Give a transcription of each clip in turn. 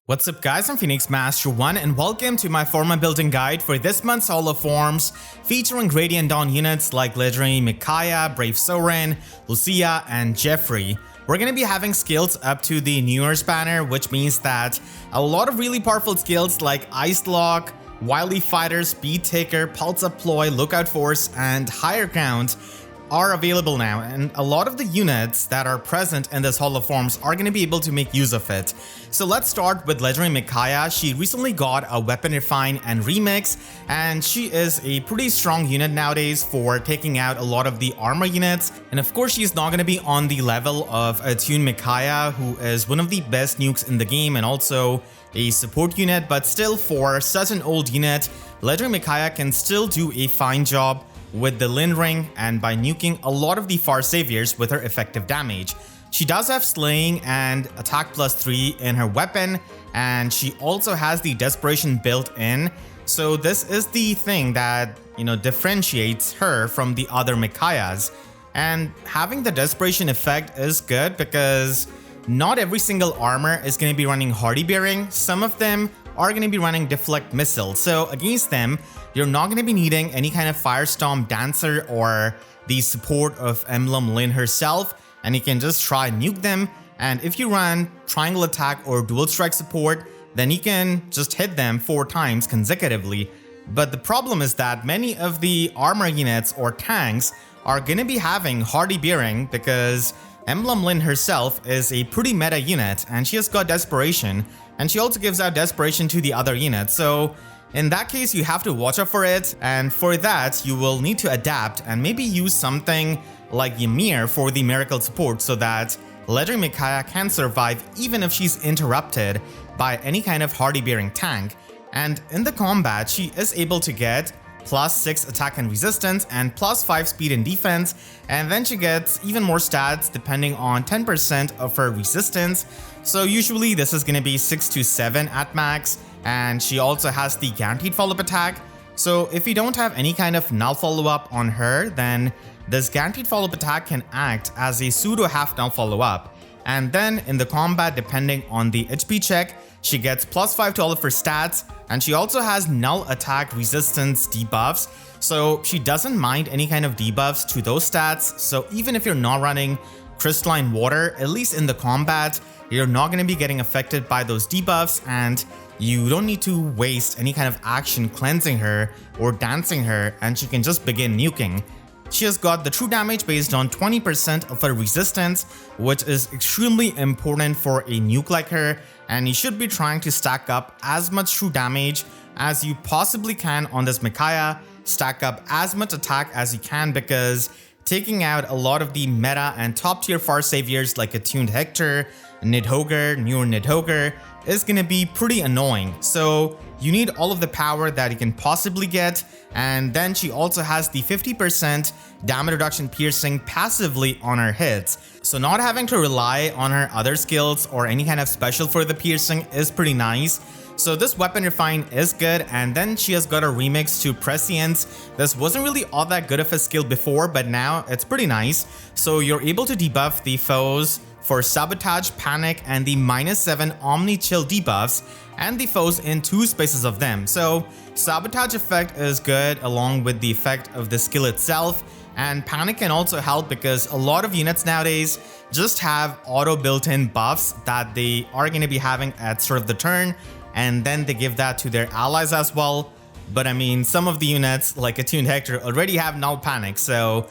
What's up guys, I'm Phoenix Master 1 and welcome to my Forma building guide for this month's Hall of Forms featuring Radiant Dawn units like legendary Micaia, Brave Soren, Lucia, and Geoffrey. We're going to be having skills up to the New Year's banner, which means that a lot of really powerful skills like Ice Lock, Wily Fighter, Speed Taker, Pulse Up Ploy, Lookout Force, and Higher Count are available now, and a lot of the units that are present in this Hall of Forms are going to be able to make use of it. So let's start with legendary Micaia. She recently got a Weapon Refine and Remix, and she is a pretty strong unit nowadays for taking out a lot of the armor units. And of course, she's not going to be on the level of Attune Micaia, who is one of the best nukes in the game and also a support unit, but still for such an old unit, legendary Micaia can still do a fine job with the Lin Ring and by nuking a lot of the Far Saviors with her effective damage. She does have Slaying and Attack +3 in her weapon, and she also has the Desperation built in. So this is the thing that, differentiates her from the other Micaias. And having the Desperation effect is good because not every single armor is going to be running Hardy Bearing. Some of them are going to be running Deflect Missile. So against them, you're not going to be needing any kind of Firestorm Dancer or the support of Emblem Lin herself, and you can just try nuke them. And if you run Triangle Attack or Dual Strike support, then you can just hit them 4 times consecutively. But the problem is that many of the armor units or tanks are going to be having Hardy Bearing because Emblem Lin herself is a pretty meta unit and she has got Desperation, and she also gives out Desperation to the other units. So in that case, you have to watch out for it, and for that, you will need to adapt and maybe use something like Ymir for the miracle support so that legendary Micaia can survive even if she's interrupted by any kind of Hardy Bearing tank. And in the combat, she is able to get +6 attack and resistance and +5 speed and defense, and then she gets even more stats depending on 10% of her resistance. So usually this is going to be 6 to 7 at max, and she also has the guaranteed follow-up attack. So if you don't have any kind of null follow-up on her, then this guaranteed follow-up attack can act as a pseudo half null follow-up. And then in the combat, depending on the HP check, she gets +5 to all of her stats, and she also has null attack resistance debuffs, so she doesn't mind any kind of debuffs to those stats. So even if you're not running Crystalline Water, at least in the combat, you're not going to be getting affected by those debuffs, and you don't need to waste any kind of action cleansing her or dancing her, and she can just begin nuking. She has got the true damage based on 20% of her resistance, which is extremely important for a nuke like her, and you should be trying to stack up as much true damage as you possibly can on this Micaia. Stack up as much attack as you can because taking out a lot of the meta and top tier Far Saviors like Attuned Hector, Nidhogre, newer Nidhogre is going to be pretty annoying. So you need all of the power that you can possibly get, and then she also has the 50% damage reduction piercing passively on her hits. So not having to rely on her other skills or any kind of special for the piercing is pretty nice. So this Weapon Refine is good, and then she has got a remix to Prescience. This wasn't really all that good of a skill before, but now it's pretty nice. So you're able to debuff the foes for Sabotage, Panic, and the -7 Omni Chill debuffs, and the foes in 2 spaces of them. So Sabotage effect is good along with the effect of the skill itself, and Panic can also help because a lot of units nowadays just have auto built-in buffs that they are going to be having at start of the turn, and then they give that to their allies as well. But I mean, some of the units like Attuned Hector already have null panic, so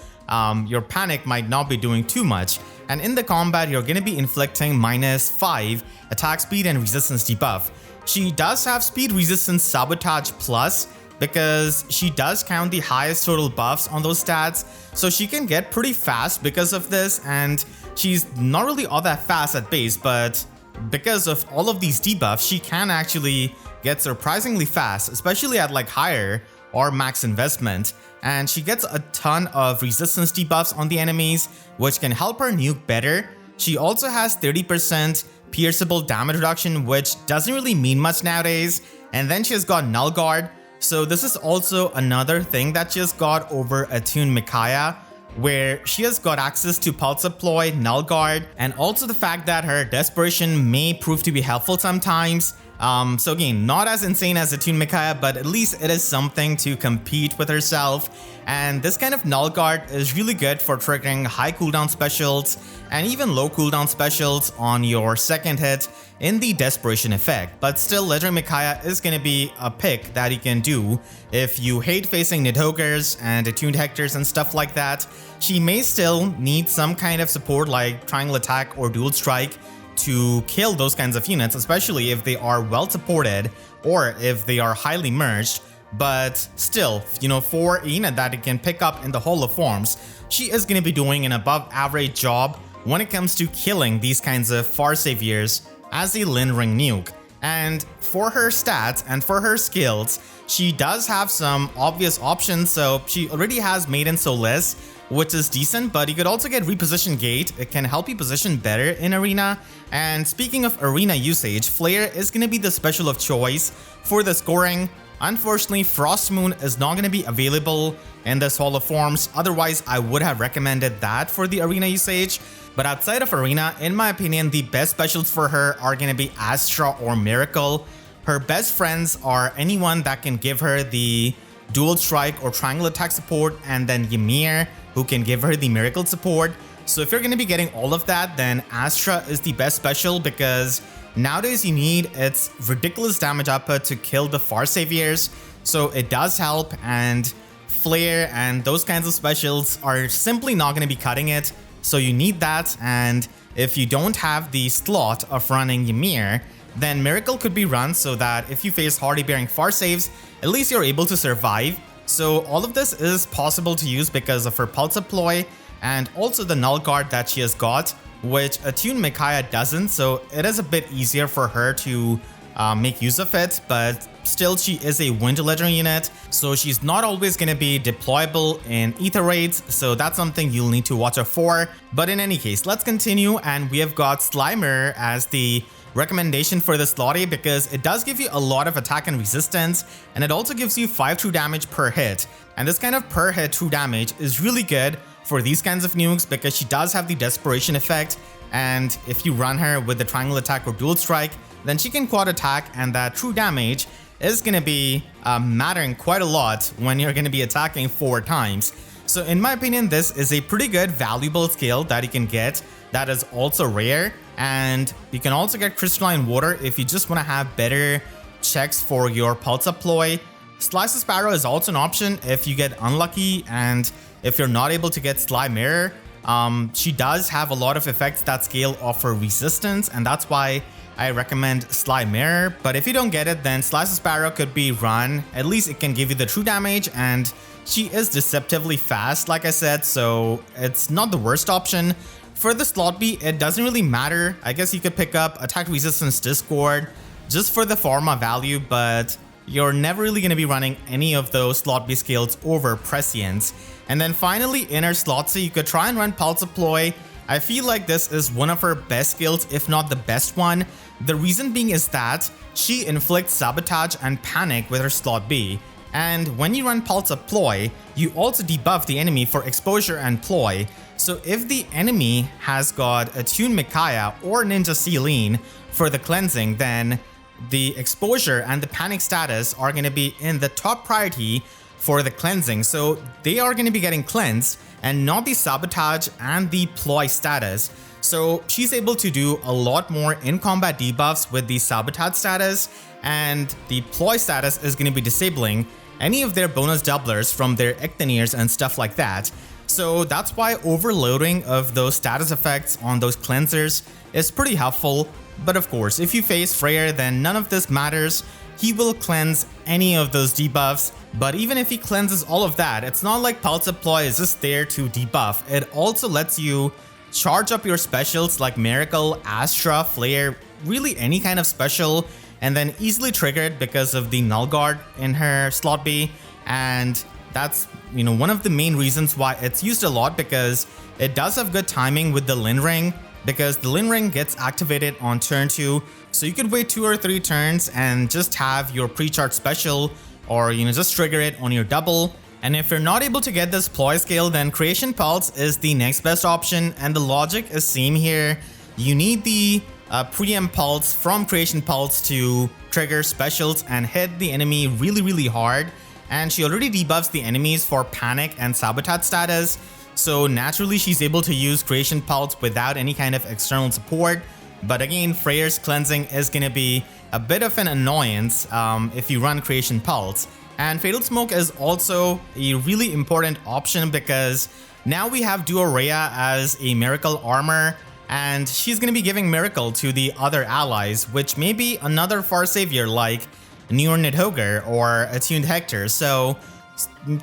your panic might not be doing too much. And in the combat, you're going to be inflicting -5 attack speed and resistance debuff. She does have speed resistance Sabotage plus because she does count the highest total buffs on those stats, so she can get pretty fast because of this. And she's not really all that fast at base, but because of all of these debuffs, she can actually get surprisingly fast, especially at like higher or max investment. And she gets a ton of resistance debuffs on the enemies, which can help her nuke better. She also has 30% pierceable damage reduction, which doesn't really mean much nowadays. And then she has got Null Guard. So this is also another thing that she has got over Attune Micaia, where she has got access to Pulse Deploy, Null Guard, and also the fact that her Desperation may prove to be helpful sometimes. So again, not as insane as Attune Micaia, but at least it is something to compete with herself. And this kind of null guard is really good for triggering high cooldown specials and even low cooldown specials on your second hit in the desperation effect. But still, Legendary Micaia is going to be a pick that you can do if you hate facing Nidhoggers and attuned Hectors and stuff like that. She may still need some kind of support like Triangle Attack or Dual Strike to kill those kinds of units, especially if they are well supported or if they are highly merged. But still, for a unit that it can pick up in the Hall of Forms, she is going to be doing an above average job when it comes to killing these kinds of Far Saviors as a Lindring nuke. And for her stats and for her skills, she does have some obvious options. So she already has Maiden Soulless, which is decent, but you could also get Reposition Gate. It can help you position better in Arena. And speaking of Arena usage, Flare is going to be the special of choice for the scoring. Unfortunately, Frost Moon is not going to be available in this Hall of Forms. Otherwise, I would have recommended that for the Arena usage. But outside of Arena, in my opinion, the best specials for her are going to be Astra or Miracle. Her best friends are anyone that can give her the Dual Strike or Triangle Attack support, and then Ymir, who can give her the Miracle support. So if you're going to be getting all of that, then Astra is the best special, because nowadays you need its ridiculous damage output to kill the Far Saviors. So it does help, and Flare and those kinds of specials are simply not going to be cutting it. So you need that, and if you don't have the slot of running Ymir, then Miracle could be run so that if you face Hardy bearing Far Saves, at least you're able to survive. So all of this is possible to use because of her Pulse Ploy and also the Null Guard that she has got, which Attune Micaia doesn't, so it is a bit easier for her to make use of it, but still she is a Winter Legendary unit, so she's not always going to be deployable in Ether Raids, so that's something you'll need to watch out for. But in any case, let's continue, and we have got Slimer as the recommendation for this lottie because it does give you a lot of attack and resistance, and it also gives you 5 true damage per hit. And this kind of per hit true damage is really good for these kinds of nukes because she does have the desperation effect, and if you run her with the Triangle Attack or Dual Strike, then she can quad attack, and that true damage is going to be mattering quite a lot when you're going to be attacking 4 times. So in my opinion, this is a pretty good valuable skill that you can get that is also rare, and you can also get Crystalline Water if you just want to have better checks for your Pulse Ploy. Slice of Sparrow is also an option if you get unlucky and if you're not able to get Sly Mirror. She does have a lot of effects that scale off her resistance, and that's why I recommend Sly Mirror. But if you don't get it, then Slice of Sparrow could be run. At least it can give you the true damage, and she is deceptively fast, like I said, so it's not the worst option. For the slot B, it doesn't really matter. I guess you could pick up Attack Resistance Discord just for the Forma value, but you're never really going to be running any of those slot B skills over Prescience. And then finally, in her slot C, you could try and run Pulse Ploy. I feel like this is one of her best skills, if not the best one. The reason being is that she inflicts Sabotage and Panic with her slot B. And when you run Pulse Ploy, you also debuff the enemy for Exposure and Ploy. So if the enemy has got Attune Micaia or Ninja Celine for the cleansing, then the Exposure and the Panic status are going to be in the top priority for the cleansing. So they are going to be getting cleansed and not the Sabotage and the Ploy status. So she's able to do a lot more in combat debuffs with the Sabotage status, and the Ploy status is going to be disabling any of their bonus doublers from their Ectoniers and stuff like that. So that's why overloading of those status effects on those cleansers is pretty helpful. But of course, if you face Freyr, then none of this matters. He will cleanse any of those debuffs. But even if he cleanses all of that, it's not like Pulse Ploy is just there to debuff. It also lets you charge up your specials like Miracle, Astra, Flare, really any kind of special, and then easily trigger it because of the Null Guard in her slot B. And that's, one of the main reasons why it's used a lot, because it does have good timing with the Lin Ring, because the Lin Ring gets activated on turn 2. So you could wait 2 or 3 turns and just have your pre-charge special, or just trigger it on your double. And if you're not able to get this Ploy skill, then Creation Pulse is the next best option, and the logic is same here. You need the preempt pulse from creation pulse to trigger specials and hit the enemy really hard. And she already debuffs the enemies for panic and sabotage status, so naturally she's able to use creation pulse without any kind of external support. But again, Freyr's cleansing is gonna be a bit of an annoyance if you run creation pulse. And Fatal Smoke is also a really important option because now we have Duo Rhea as a miracle armor, and she's gonna be giving miracle to the other allies, which may be another Far Savior like Neor Nidhogger or Attuned Hector. So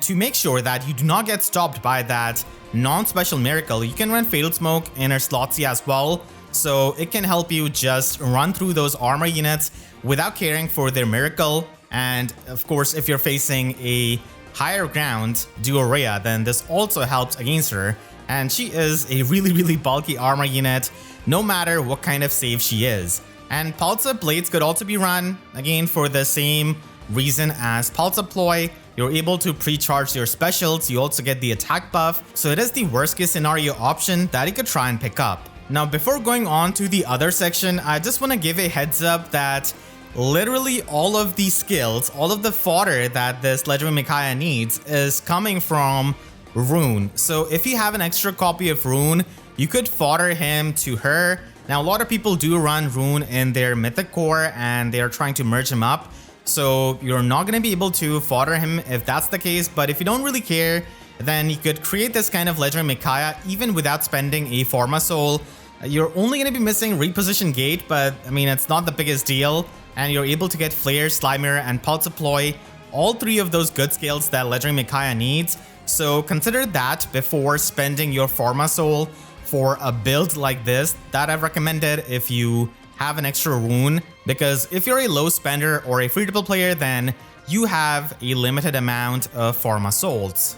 to make sure that you do not get stopped by that non-special miracle, you can run Fatal Smoke in her Slotsy as well. So it can help you just run through those armor units without caring for their miracle. And of course, if you're facing a higher ground Duo Rhea, then this also helps against her. And she is a really bulky armor unit, no matter what kind of save she is. And Pulse Up Blades could also be run, again for the same reason as Pulse Up Ploy. You're able to pre-charge your specials, you also get the attack buff, so it is the worst case scenario option that you could try and pick up. Now before going on to the other section, I just want to give a heads up that literally all of these skills, all of the fodder that this legendary Micaia needs is coming from Rune. So if you have an extra copy of Rune, you could fodder him to her. Now a lot of people do run Rune in their Mythic core and they are trying to merge him up. So you're not going to be able to fodder him if that's the case, but if you don't really care, then you could create this kind of legendary Micaia even without spending a Forma Soul. You're only going to be missing Reposition Gate, but I mean, it's not the biggest deal. And you're able to get Flare, Slimer, and Pulse Deploy, all three of those good skills that legendary Micaia needs. So consider that before spending your Forma Soul for a build like this that I've recommended if you have an extra rune, because if you're a low spender or a free-to-play player, then you have a limited amount of Forma Souls.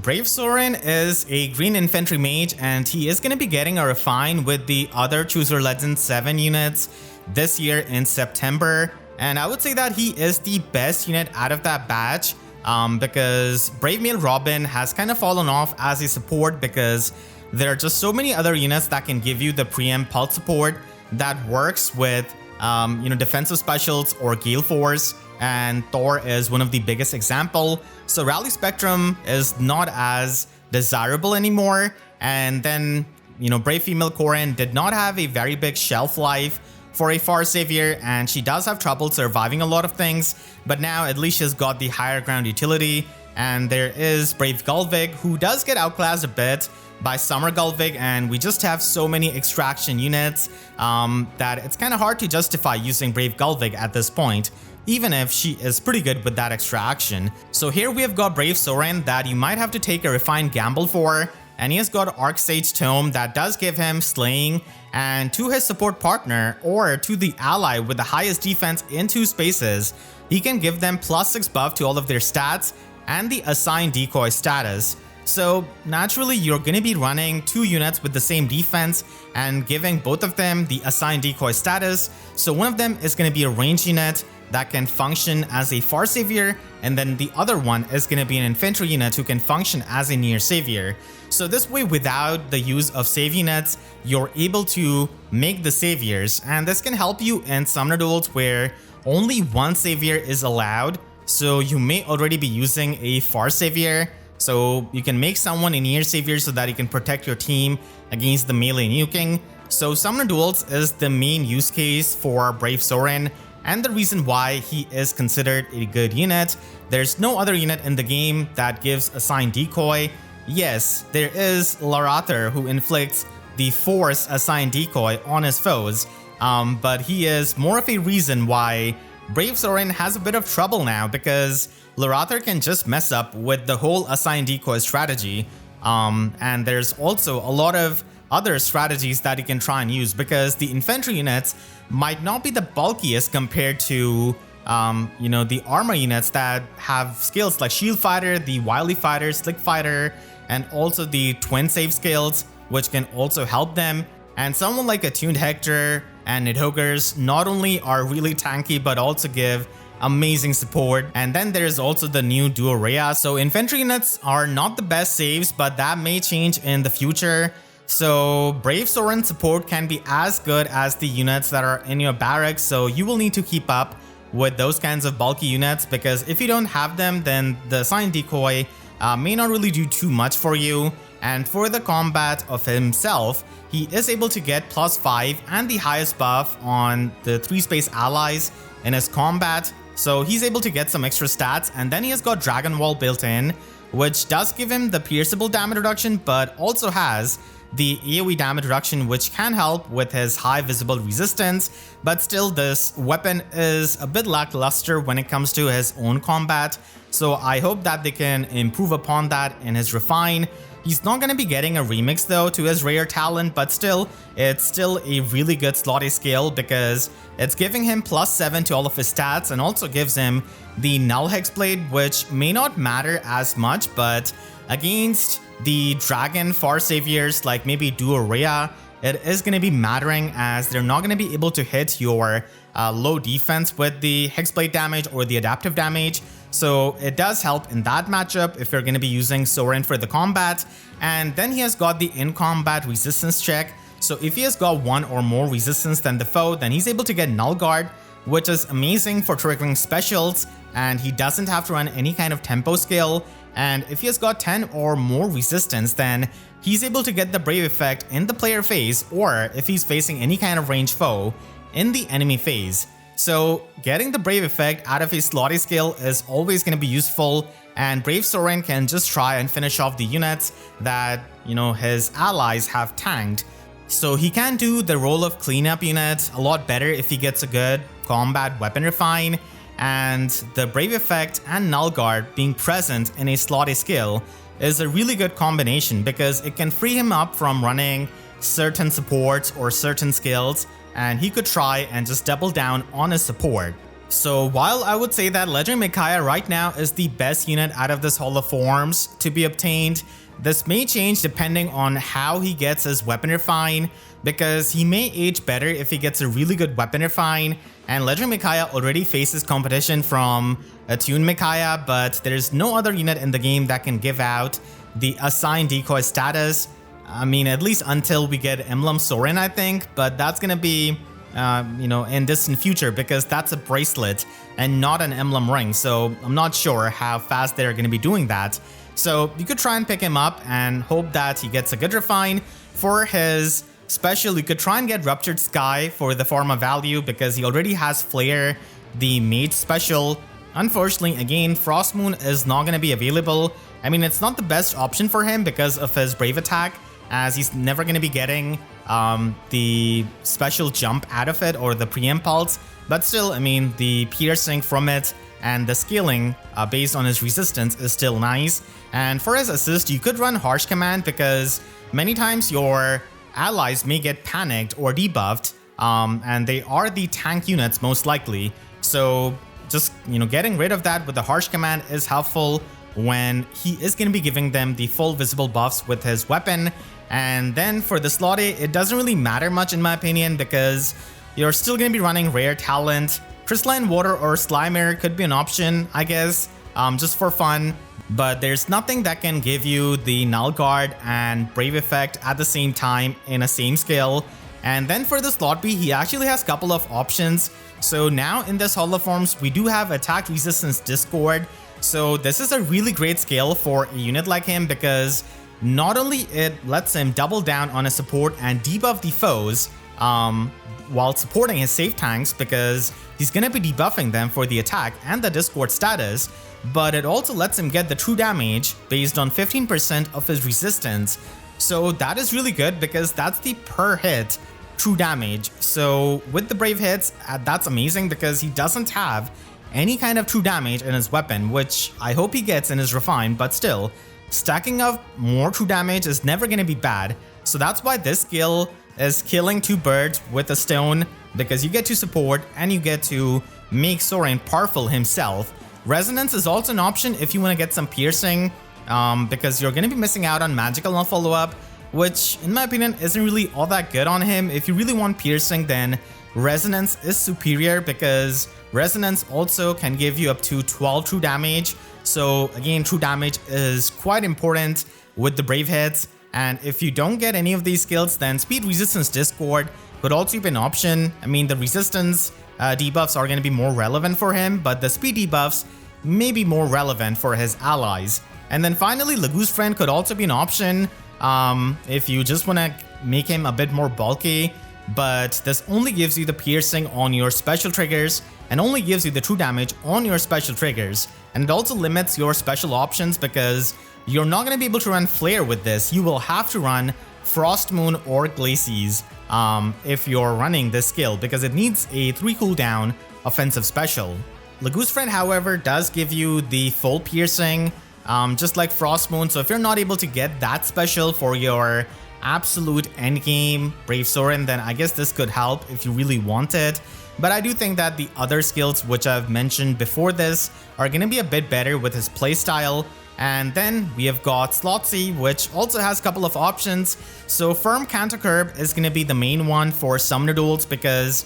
Brave Soren is a green infantry mage, and he is going to be getting a refine with the other Chooser Legends 7 units this year in September. And I would say that he is the best unit out of that batch because Brave Male Robin has kind of fallen off as a support because there are just so many other units that can give you the preempt pulse support that works with defensive specials or Gale Force, and Thor is one of the biggest example. So Rally Spectrum is not as desirable anymore. And then, Brave Female Corin did not have a very big shelf life for a Far Savior, and she does have trouble surviving a lot of things, but now at least she's got the higher ground utility. And there is Brave Gulvig, who does get outclassed a bit by Summer Gulvig, and we just have so many extraction units that it's kind of hard to justify using Brave Gulvig at this point, even if she is pretty good with that extraction. So here we have got Brave Soren that you might have to take a refined gamble for, and he has got Arcsage Tome that does give him slaying, and to his support partner or to the ally with the highest defense in 2 spaces, he can give them +6 buff to all of their stats and the assigned decoy status. So naturally you're going to be running 2 units with the same defense and giving both of them the assigned decoy status. So one of them is going to be a range unit that can function as a Far Savior, and then the other one is going to be an infantry unit who can function as a Near Savior. So this way, without the use of save units, you're able to make the saviors, and this can help you in summoner duels where only one savior is allowed. So you may already be using a Far Savior, so you can make someone a Near Savior so that you can protect your team against the melee nuking. So summoner duels is the main use case for Brave Soren, and the reason why he is considered a good unit. There's no other unit in the game that gives assigned decoy. Yes, there is Larathar, who inflicts the Force assigned decoy on his foes, but he is more of a reason why Brave Soren has a bit of trouble now, because Larathar can just mess up with the whole assigned decoy strategy, and there's also a lot of other strategies that you can try and use, because the infantry units might not be the bulkiest compared to the armor units that have skills like Shield Fighter, the Wily Fighter, Slick Fighter, and also the Twin Save skills, which can also help them. And someone like Attuned Hector and Nidhoggers not only are really tanky, but also give amazing support. And then there's also the new Duo Rhea. So infantry units are not the best saves, but that may change in the future. So Brave Soren support can be as good as the units that are in your barracks, so you will need to keep up with those kinds of bulky units, because if you don't have them, then the Sign Decoy may not really do too much for you. And for the combat of himself, he is able to get +5 and the highest buff on the 3 space allies in his combat, so he's able to get some extra stats. And then he has got Dragon Wall built in, which does give him the pierceable damage reduction, but also has the AoE damage reduction, which can help with his high visible resistance. But still, this weapon is a bit lackluster when it comes to his own combat, so I hope that they can improve upon that in his refine. He's not going to be getting a remix though to his rare talent, but still, it's still a really good slotty skill, because it's giving him +7 to all of his stats, and also gives him the Null Hexblade, which may not matter as much, but against the Dragon Far Saviors like maybe Du or Rhea, it is going to be mattering, as they're not going to be able to hit your low defense with the Hexblade damage or the adaptive damage. So it does help in that matchup if you're going to be using Soren for the combat. And then he has got the in-combat resistance check. So if he has got 1 or more resistance than the foe, then he's able to get Null Guard, which is amazing for triggering specials, and he doesn't have to run any kind of tempo skill. And if he has got 10 or more resistance, then he's able to get the Brave effect in the player phase, or if he's facing any kind of ranged foe, in the enemy phase. So getting the Brave effect out of his slotty skill is always going to be useful, and Brave Soren can just try and finish off the units that, his allies have tanked. So he can do the role of cleanup unit a lot better if he gets a good combat weapon refine. And the Brave effect and Null Guard being present in a slotty skill is a really good combination, because it can free him up from running certain supports or certain skills, and he could try and just double down on his support. So while I would say that Legendary Micaia right now is the best unit out of this Hall of Forms to be obtained, this may change depending on how he gets his weapon refine, because he may age better if he gets a really good weapon refine. And Legendary Micaia already faces competition from Attuned Micaia, but there's no other unit in the game that can give out the Assigned Decoy status. I mean, at least until we get Emblem Soren, I think, but that's gonna be, in distant future, because that's a bracelet and not an emblem ring, so I'm not sure how fast they're gonna be doing that. So you could try and pick him up and hope that he gets a good refine. For his special, you could try and get Ruptured Sky for the Forma value, because he already has Flare, the Mage special. Unfortunately, again, Frost Moon is not going to be available. I mean, it's not the best option for him because of his Brave attack, as he's never going to be getting the special jump out of it or the pre-impulse. But still, I mean, the piercing from it and the scaling based on his resistance is still nice. And for his assist, you could run Harsh Command, because many times your allies may get panicked or debuffed, and they are the tank units most likely. So just, getting rid of that with the Harsh Command is helpful when he is going to be giving them the full visible buffs with his weapon. And then for the slotty, it doesn't really matter much in my opinion, because you're still going to be running rare talent. Crystalline Water or Slimer could be an option, I guess, just for fun. But there's nothing that can give you the Null Guard and Brave effect at the same time in a same skill. And then for the slot B, he actually has a couple of options. So now in this Hall of Forms, we do have Attack Resistance Discord. So this is a really great skill for a unit like him, because not only it lets him double down on his support and debuff the foes while supporting his safe tanks, because he's going to be debuffing them for the attack and the Discord status, but it also lets him get the true damage based on 15% of his resistance. So that is really good, because that's the per hit true damage. So with the Brave hits, that's amazing, because he doesn't have any kind of true damage in his weapon, which I hope he gets in his refine, but still, stacking up more true damage is never going to be bad. So that's why this skill is killing 2 birds with a stone, because you get to support and you get to make Soren powerful himself. Resonance is also an option if you want to get some piercing, because you're going to be missing out on magical null follow-up, which in my opinion isn't really all that good on him. If you really want piercing, then Resonance is superior, because Resonance also can give you up to 12 true damage. So again, true damage is quite important with the Brave hits. And if you don't get any of these skills, then Speed Resistance Discord could also be an option. I mean, the resistance debuffs are going to be more relevant for him, but the speed debuffs may be more relevant for his allies. And then finally, Lagu's Friend could also be an option if you just want to make him a bit more bulky, but this only gives you the piercing on your special triggers and only gives you the true damage on your special triggers. And it also limits your special options because you're not going to be able to run Flare with this. You will have to run Frost Moon or Glacies if you're running this skill because it needs a 3 cooldown offensive special. Lagu's Friend, however, does give you the full piercing, just like Frost Moon. So if you're not able to get that special for your absolute endgame Brave Soren, then I guess this could help if you really want it. But I do think that the other skills which I've mentioned before this are going to be a bit better with his playstyle. And then we have got Slotsy, which also has a couple of options. So Firm Canto Curb is going to be the main one for summoner duels because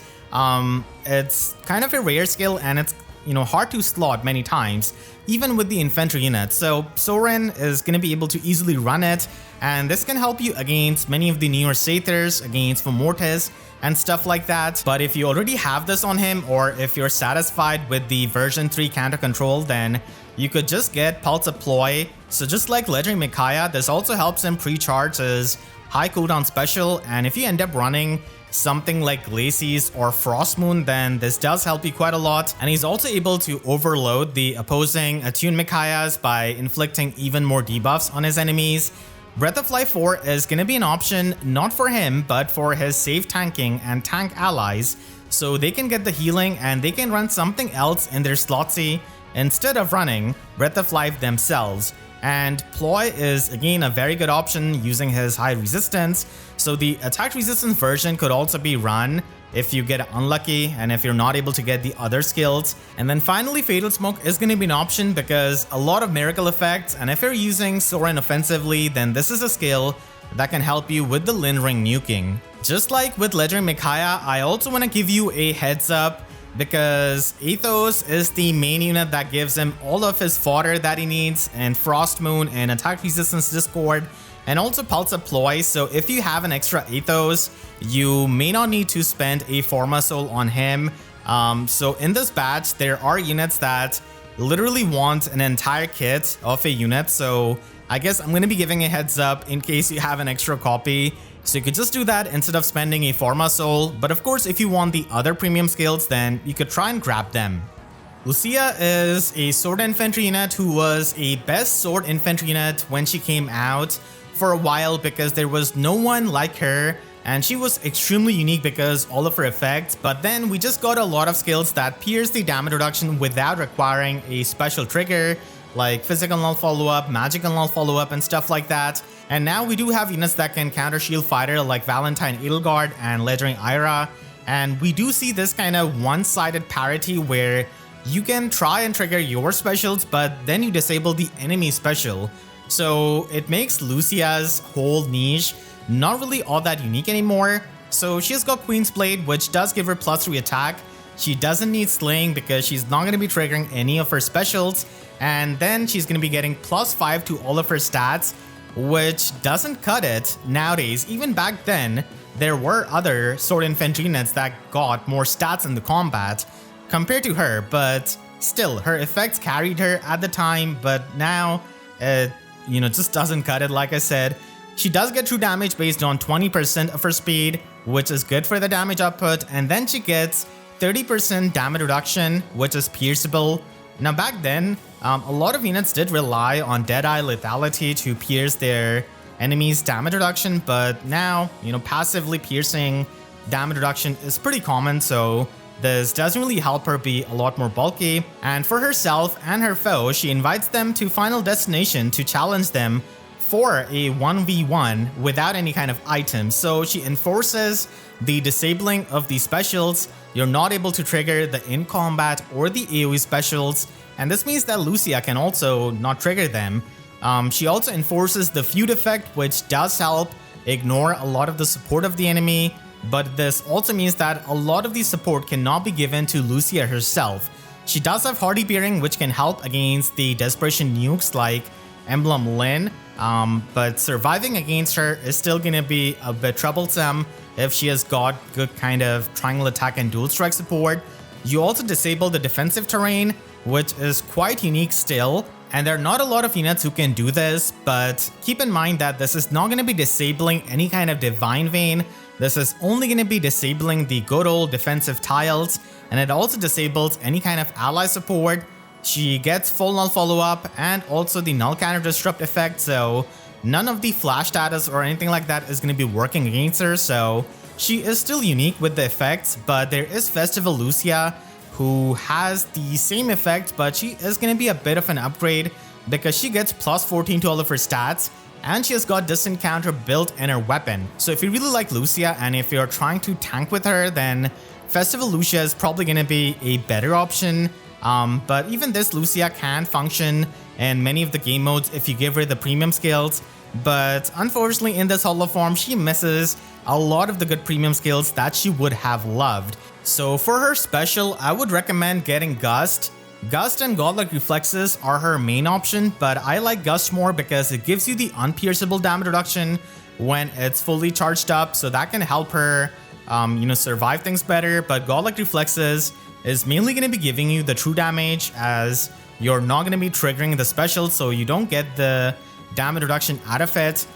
it's kind of a rare skill and it's hard to slot many times, even with the infantry unit. So Soren is going to be able to easily run it, and this can help you against many of the newer Satyrs, against Mortis and stuff like that. But if you already have this on him, or if you're satisfied with the version 3 Canto Control, then you could just get Pulse of Ploy. So just like legendary Micaia, this also helps him pre-charge his high cooldown special, and if you end up running something like Glacies or Frost Moon, then this does help you quite a lot. And he's also able to overload the opposing attuned Micaias by inflicting even more debuffs on his enemies. Breath of Life 4 is going to be an option not for him, but for his safe tanking and tank allies, so they can get the healing and they can run something else in their Slotsy instead of running Breath of Life themselves. And Ploy is again a very good option using his high resistance, so the attack resistance version could also be run if you get unlucky and if you're not able to get the other skills. And then finally, Fatal Smoke is going to be an option because a lot of miracle effects, and if you're using Soren offensively, then this is a skill that can help you with the lingering nuking. Just like with legendary Micaia, I also want to give you a heads up because Athos is the main unit that gives him all of his fodder that he needs, and Frost Moon and Attack Resistance Discord, and also Pulse of Ploy. So if you have an extra Athos, you may not need to spend a Forma Soul on him. So in this batch, there are units that literally want an entire kit of a unit. So I guess I'm going to be giving a heads up in case you have an extra copy. So you could just do that instead of spending a Forma Soul. But of course, if you want the other premium skills, then you could try and grab them. Lucia is a sword infantry unit who was a best sword infantry unit when she came out for a while because there was no one like her, and she was extremely unique because all of her effects. But then we just got a lot of skills that pierce the damage reduction without requiring a special trigger, like physical null follow-up, magical null follow-up, and stuff like that. And now we do have units that can counter shield fighter like Valentine Edelgard and legendary Ira. And we do see this kind of one-sided parity where you can try and trigger your specials, but then you disable the enemy special. So it makes Lucia's whole niche not really all that unique anymore. So she's got Queen's Blade, which does give her +3 attack. She doesn't need Slaying because she's not going to be triggering any of her specials. And then she's going to be getting +5 to all of her stats, which doesn't cut it nowadays. Even back then, there were other sword infantry units that got more stats in the combat compared to her, but still, her effects carried her at the time, but now it, just doesn't cut it. Like I said, she does get true damage based on 20% of her speed, which is good for the damage output, and then she gets 30% damage reduction, which is pierceable. Now back then, a lot of units did rely on Deadeye lethality to pierce their enemies' damage reduction, but now, passively piercing damage reduction is pretty common, so this doesn't really help her be a lot more bulky. And for herself and her foe, she invites them to Final Destination to challenge them for a 1v1 without any kind of items. So she enforces the disabling of the specials. You're not able to trigger the in-combat or the AoE specials, and this means that Lucia can also not trigger them. She also enforces the feud effect, which does help ignore a lot of the support of the enemy, but this also means that a lot of the support cannot be given to Lucia herself. She does have Hardy Bearing, which can help against the Desperation nukes like Emblem Lin, but surviving against her is still gonna be a bit troublesome if she has got good kind of triangle attack and dual strike support. You also disable the defensive terrain, which is quite unique still, and there are not a lot of units who can do this, but keep in mind that this is not going to be disabling any kind of Divine Vein. This is only going to be disabling the good old defensive tiles, and it also disables any kind of ally support. She gets full null follow-up and also the null counter disrupt effect, so none of the flash status or anything like that is going to be working against her, so she is still unique with the effects. But there is Festival Lucia, who has the same effect, but she is going to be a bit of an upgrade because she gets plus 14 to all of her stats, and she has got distant counter built in her weapon. So if you really like Lucia and if you're trying to tank with her, then Festival Lucia is probably going to be a better option. But even this Lucia can function in many of the game modes if you give her the premium skills. But unfortunately in this holo form, she misses a lot of the good premium skills that she would have loved. So for her special, I would recommend getting Gust. Gust and Godlike Reflexes are her main option, but I like Gust more because it gives you the unpierceable damage reduction when it's fully charged up, so that can help her survive things better. But Godlike Reflexes is mainly going to be giving you the true damage, as you're not going to be triggering the special, so you don't get the damage reduction out of it.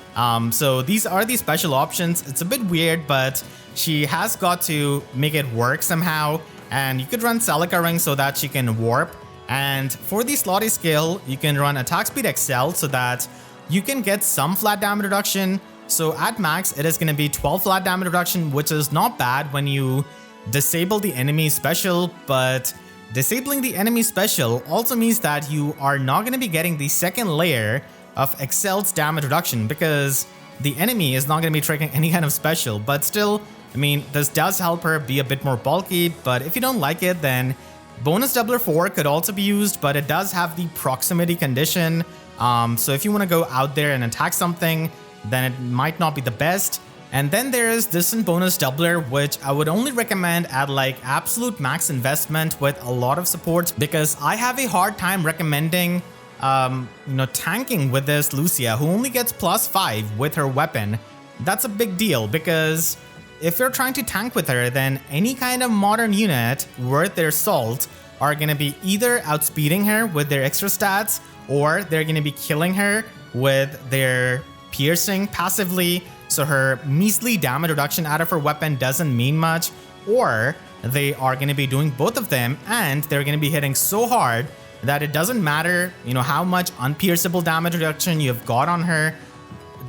So these are the special options. It's a bit weird, but she has got to make it work somehow. And you could run Celica Ring so that she can warp. And for the Slotty skill, you can run Attack Speed XL so that you can get some flat damage reduction. So at max, it is going to be 12 flat damage reduction, which is not bad when you disable the enemy special. But disabling the enemy special also means that you are not going to be getting the second layer of Excel's damage reduction, because the enemy is not going to be triggering any kind of special. But still, I mean, this does help her be a bit more bulky, but if you don't like it, then bonus doubler 4 could also be used, but it does have the proximity condition. So if you want to go out there and attack something, then it might not be the best. And then there is distant bonus doubler, which I would only recommend at like absolute max investment with a lot of supports, because I have a hard time recommending tanking with this Lucia, who only gets plus 5 with her weapon. That's a big deal, because if you're trying to tank with her, then any kind of modern unit worth their salt are going to be either outspeeding her with their extra stats, or they're going to be killing her with their piercing passively, so her measly damage reduction out of her weapon doesn't mean much, or they are going to be doing both of them and they're going to be hitting so hard that it doesn't matter, how much unpierceable damage reduction you've got on her.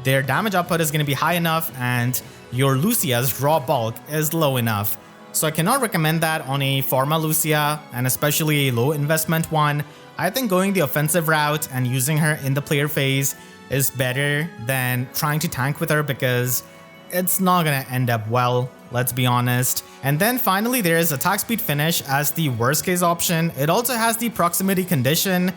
Their damage output is going to be high enough, and your Lucia's raw bulk is low enough. So I cannot recommend that on a Forma Lucia, and especially a low investment one. I think going the offensive route and using her in the player phase is better than trying to tank with her, because it's not going to end up well, let's be honest. And then finally there is Attack Speed Finish as the worst case option. It also has the proximity condition,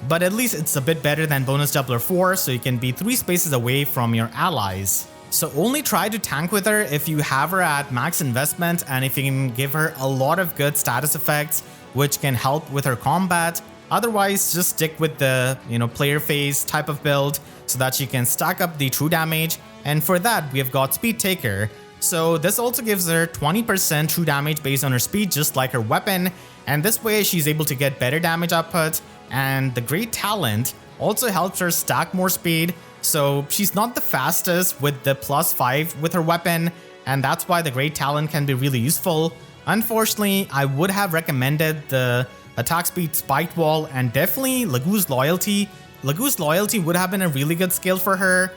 but at least it's a bit better than bonus doubler 4, so you can be 3 spaces away from your allies. So only try to tank with her if you have her at max investment, and if you can give her a lot of good status effects which can help with her combat. Otherwise, just stick with the player phase type of build so that you can stack up the true damage. And for that, we have got Speed Taker. So this also gives her 20% true damage based on her speed, just like her weapon. And this way she's able to get better damage output. And the Great Talent also helps her stack more speed. So she's not the fastest with the plus 5 with her weapon, and that's why the Great Talent can be really useful. Unfortunately, I would have recommended the Attack Speed Spiked Wall and definitely Lagu's Loyalty. Lagu's Loyalty would have been a really good skill for her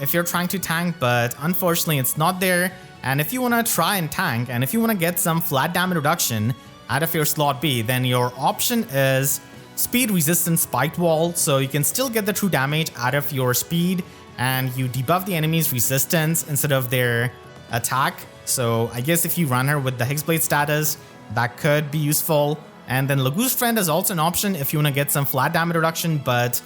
if you're trying to tank, but unfortunately it's not there. And if you want to try and tank, and if you want to get some flat damage reduction out of your slot B, then your option is Speed Resistant Spiked Wall, so you can still get the true damage out of your speed, and you debuff the enemy's resistance instead of their attack. So I guess if you run her with the Hexblade status, that could be useful. And then Lagu's Friend is also an option if you want to get some flat damage reduction, but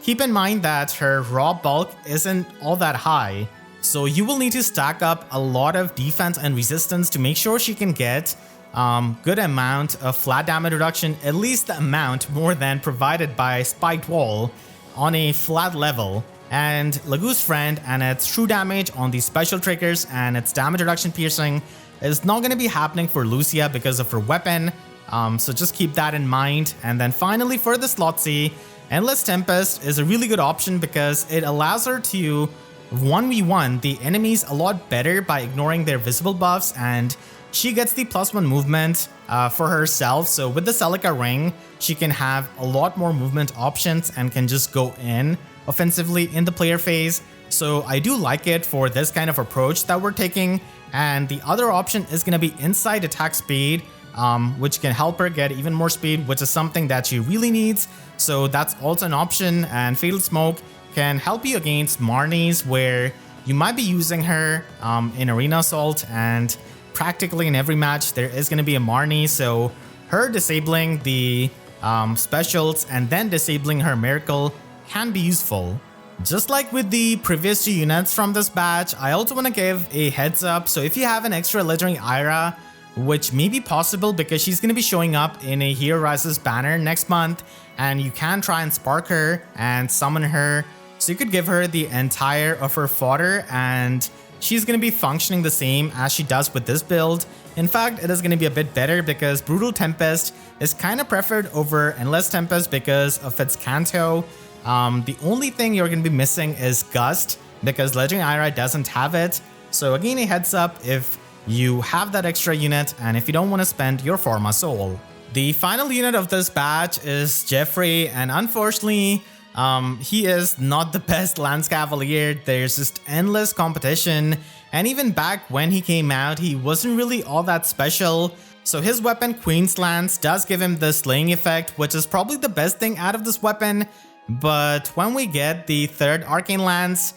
keep in mind that her raw bulk isn't all that high, so you will need to stack up a lot of defense and resistance to make sure she can get good amount of flat damage reduction, at least the amount more than provided by Spiked Wall on a flat level. and Lagu's Friend and its true damage on the special triggers and its damage reduction piercing is not going to be happening for Lucia because of her weapon, so just keep that in mind. And then finally for the slot C, Endless Tempest is a really good option because it allows her to 1v1 the enemies a lot better by ignoring their visible buffs, and she gets the +1 movement for herself. So with the Celica ring, she can have a lot more movement options and can just go in offensively in the player phase. So I do like it for this kind of approach that we're taking. And the other option is going to be inside attack speed, which can help her get even more speed, which is something that she really needs. So that's also an option. And Fatal Smoke can help you against Marnies, where you might be using her in Arena Assault, and practically in every match there is going to be a Marnie. So her disabling the specials and then disabling her Miracle can be useful. Just like with the previous 2 units from this batch, I also want to give a heads up. So if you have an extra Legendary Ira, which may be possible because she's going to be showing up in a Hero Rises banner next month, and you can try and spark her and summon her. So you could give her the entire of her fodder and she's going to be functioning the same as she does with this build. In fact, it is going to be a bit better because Brutal Tempest is kind of preferred over Endless Tempest because of its Canto. The only thing you're going to be missing is Gust because Legendary Ira doesn't have it. So again, a heads up if you have that extra unit and if you don't want to spend your Forma Soul. The final unit of this batch is Geoffrey, and unfortunately, he is not the best Lance Cavalier. There's just endless competition, and even back when he came out, he wasn't really all that special. So his weapon, Queen's Lance, does give him the slaying effect, which is probably the best thing out of this weapon. But when we get the 3rd Arcane Lance,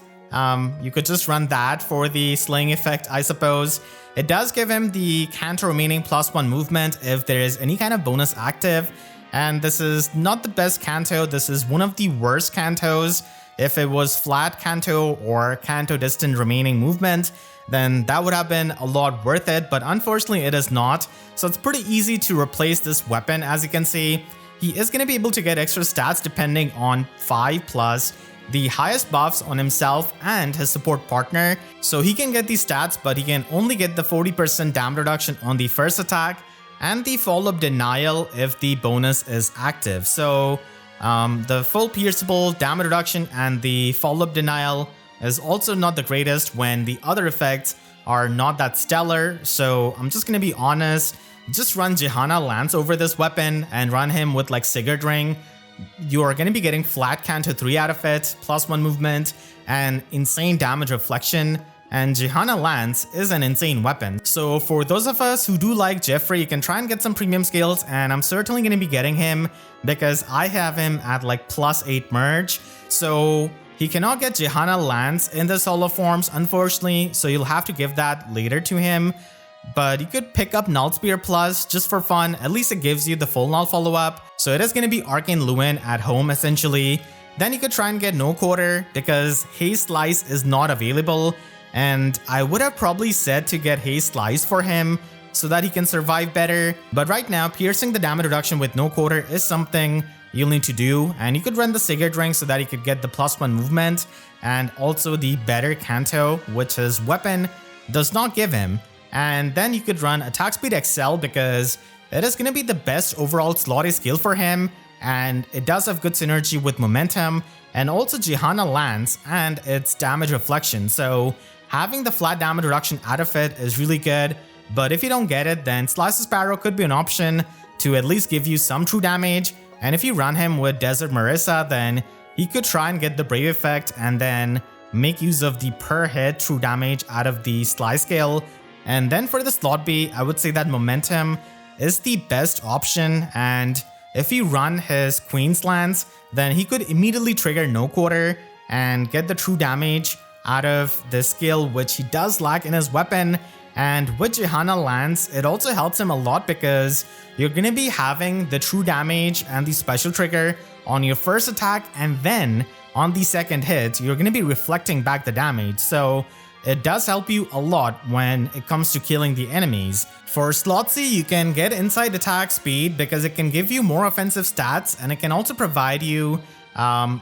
you could just run that for the slaying effect, I suppose. It does give him the Canto remaining +1 movement if there is any kind of bonus active. And this is not the best Canto, this is one of the worst Cantos. If it was flat Canto or Canto distant remaining movement, then that would have been a lot worth it, but unfortunately it is not. So it's pretty easy to replace this weapon. As you can see, he is going to be able to get extra stats depending on 5+ the highest buffs on himself and his support partner. So he can get these stats, but he can only get the 40% damage reduction on the first attack and the follow-up denial if the bonus is active. So the full pierceable damage reduction and the follow-up denial is also not the greatest when the other effects are not that stellar. So I'm just going to be honest, just run Jehana Lance over this weapon and run him with like Sigurd Ring. You are going to be getting flat Canto 3 out of it, +1 movement, and insane damage reflection. And Jehana Lance is an insane weapon. So for those of us who do like Geoffrey, you can try and get some premium skills, and I'm certainly going to be getting him because I have him at like +8 merge. So he cannot get Jehana Lance in the solo forms, unfortunately, so you'll have to give that later to him. But you could pick up Null Spear Plus just for fun. At least it gives you the full Null follow-up. So it is going to be Arcane Lewin at home essentially. Then you could try and get No Quarter because Haze Slice is not available. And I would have probably said to get Haze Slice for him so that he can survive better. But right now, piercing the damage reduction with No Quarter is something you'll need to do. And you could run the Sigurd Ring so that he could get the +1 movement and also the better Canto, which his weapon does not give him. And then you could run Attack Speed XL because it is going to be the best overall slotty skill for him, and it does have good synergy with Momentum and also Jehana Lance and its damage reflection. So having the flat damage reduction out of it is really good, but if you don't get it, then Slice the Sparrow could be an option to at least give you some true damage. And if you run him with Desert Marissa, then he could try and get the Brave effect and then make use of the per hit true damage out of the Slice skill. And then for the slot B, I would say that Momentum is the best option, and if you run his Queen's Lance, then he could immediately trigger No Quarter and get the true damage out of this skill, which he does lack in his weapon. And with Jehana Lance, it also helps him a lot because you're going to be having the true damage and the special trigger on your first attack, and then on the second hit, you're going to be reflecting back the damage. So it does help you a lot when it comes to killing the enemies. For slot C, you can get inside attack speed because it can give you more offensive stats, and it can also provide you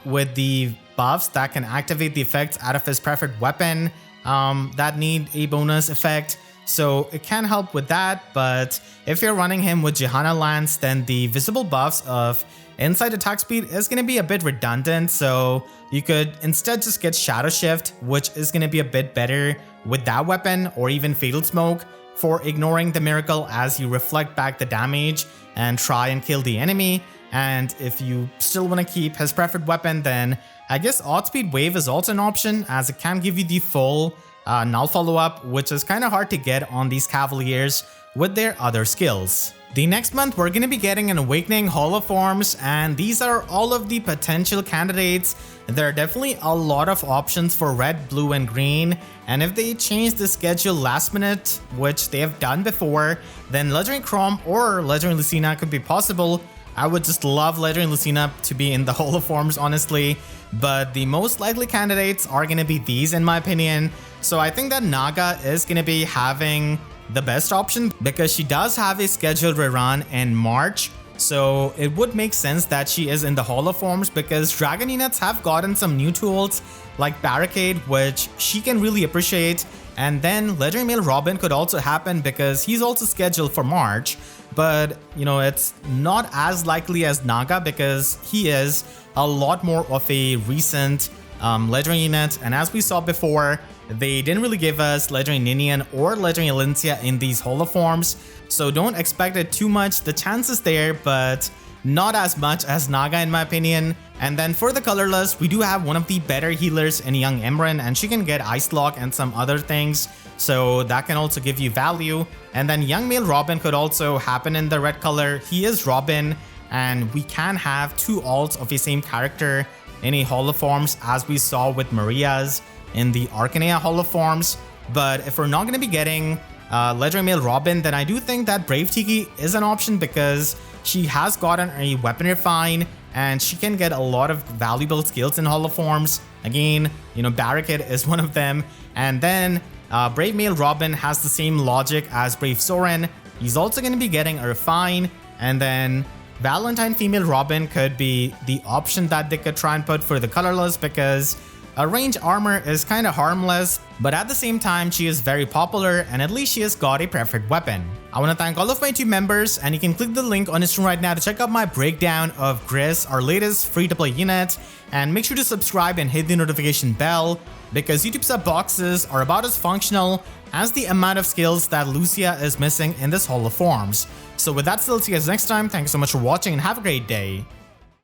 with the buffs that can activate the effects out of his preferred weapon that need a bonus effect. So it can help with that, but if you're running him with Johanna Lance, then the visible buffs of inside attack speed is going to be a bit redundant, so you could instead just get Shadow Shift, which is going to be a bit better with that weapon, or even Fatal Smoke for ignoring the miracle as you reflect back the damage and try and kill the enemy. And if you still want to keep his preferred weapon, then I guess Oddspeed Wave is also an option, as it can give you the full null follow-up, which is kind of hard to get on these Cavaliers with their other skills. The next month, we're going to be getting an Awakening Holoforms, and these are all of the potential candidates. There are definitely a lot of options for red, blue, and green, and if they change the schedule last minute, which they have done before, then Legendary Chrom or Legendary Lucina could be possible. I would just love Legendary Lucina to be in the Holoforms, honestly, but the most likely candidates are going to be these in my opinion. So I think that Naga is going to be having the best option because she does have a scheduled rerun in March. So it would make sense that she is in the Holoforms because Dragon units have gotten some new tools like Barricade, which she can really appreciate. And then Legendary Male Robin could also happen because he's also scheduled for March. But, you know, it's not as likely as Naga because he is a lot more of a recent Legendary unit. And as we saw before, they didn't really give us Legendary Ninian or Legendary Elincia in these Holoforms. So don't expect it too much. The chance is there, but not as much as Naga in my opinion. And then for the colorless, we do have one of the better healers in Young Imran, and she can get Ice Lock and some other things. So that can also give you value. And then Young Male Robin could also happen in the red color. He is Robin, and we can have two alts of the same character in a Holoforms, as we saw with Maria's in the Arcanea Holoforms. But if we're not going to be getting Legendary Male Robin, then I do think that Brave Tiki is an option because she has gotten a weapon refine and she can get a lot of valuable skills in Holoforms. Again, you know, Barricade is one of them. And then Brave Male Robin has the same logic as Brave Soren. He's also going to be getting a refine. And then Valentine Female Robin could be the option that they could try and put for the colorless because a range armor is kind of harmless, but at the same time, she is very popular and at least she has got a preferred weapon. I want to thank all of my team members, and you can click the link on the screen right now to check out my breakdown of Gris, our latest free-to-play unit, and make sure to subscribe and hit the notification bell because YouTube sub boxes are about as functional as the amount of skills that Lucia is missing in this Holoforms. So with that, still see you guys next time. Thanks so much for watching and have a great day.